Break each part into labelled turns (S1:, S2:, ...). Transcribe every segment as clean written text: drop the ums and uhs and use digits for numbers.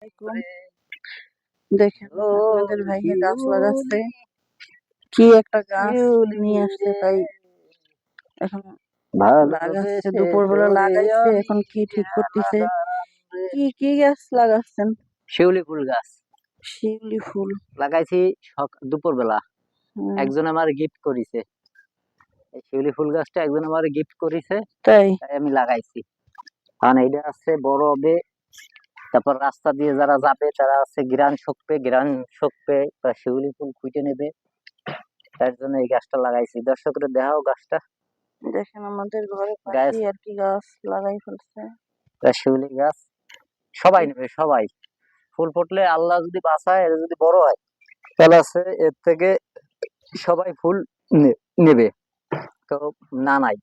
S1: আলাইকুম। দেখেন আপনাদের ভাইয়া গাছ লাগাচ্ছে, কি একটা গাছ নিয়ে আসছে, তাই এখন লাগাচ্ছে। দুপুরবেলা লাগাইছে, এখন কি ঠিক করতেছে। কি কি গাছ লাগাচ্ছেন?
S2: শিউলি ফুল গাছ
S1: শিউলি ফুল
S2: লাগাইছি দুপুরবেলা। একজন আমার গিফট করেছে, এই শিউলি ফুল গাছটা একজন আমার গিফট করেছে,
S1: তাই
S2: আমি লাগাইছি। কারণ এইটা আছে বড় হবে, তারপর রাস্তা দিয়ে যারা যাবে তারা আছে ঘ্রাণ শুকবে বা শিউলি ফুল খুঁজে নেবে, তার জন্য এই গাছটা লাগাইছি। দর্শকরা দেখাও গাছটা।
S1: দেখেন আমাদের ঘরে পাশে আর কি গাছ লাগাই ফেলছে,
S2: শিউলি গাছ সবাই নেবে, সবাই। ফুল ফুটলে আল্লাহ যদি বাঁচায়, এর যদি বড় হয় তাহলে আছে এর থেকে সবাই ফুল নেবে। তো না নাই,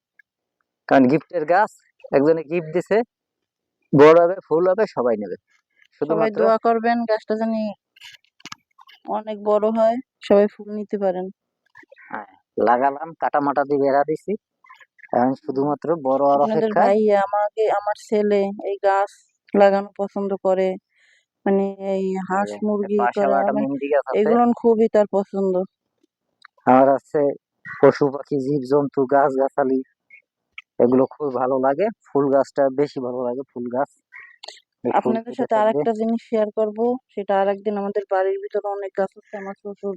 S2: কারণ গিফটের গাছ, একজনে গিফট দিছে, বড় হবে, ফুল হবে, সবাই নেবে।
S1: সবাই দোয়া করবেন গাছটা জানি অনেক বড় হয়, সবাই ফুল নিতে পারেন।
S2: লাগালাম, কাটা মাটা দিয়ে বেড়া দিছি, এখন শুধুমাত্র বড় আর
S1: আপনাদের
S2: অপেক্ষা।
S1: ভাইয়া আমার ছেলে এই গাছ লাগানো পছন্দ করে, মানে এই হাঁস মুরগি করা, মানে এগুলো খুবই তার পছন্দ।
S2: আমার আছে পশু পাখি জীব জন্তু গাছ গাছালি, এগুলো খুব ভালো লাগে। ফুল গাছটা বেশি ভালো লাগে, ফুল গাছ।
S1: আপনাদের সাথে আরেকটা জিনিস শেয়ার করব, সেটা আরেকদিন। আমাদের বাড়ির ভিতরে অনেক গাছ আছে, আমার শ্বশুর,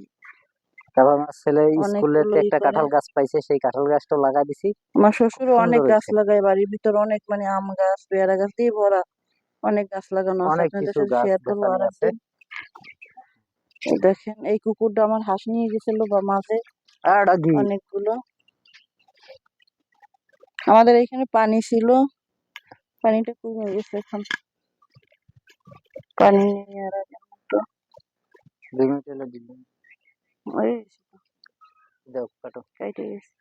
S2: তারপর আমার ছেলে স্কুলে একটা কাঁঠাল গাছ পাইছে, সেই কাঁঠাল গাছটা লাগাই দিছি।
S1: আমার শ্বশুরও অনেক গাছ লাগায় বাড়ির ভিতরে, অনেক, মানে আম গাছ, পেয়ারা গাছ দিয়ে ভরা অনেক গাছ লাগানো আছে। আপনাদের সাথে শেয়ার করবো আরেকদিন। দেখেন এই কুকুরটা আমার হাঁস নিয়ে গেছিল বা মাঝে অনেকগুলো। আমাদের এখানে পানি ছিল, পানিটা কমে গেছে এখন, পানি নেই আর আগের মতো। ওই দাও কাটো, কেটে গেছে।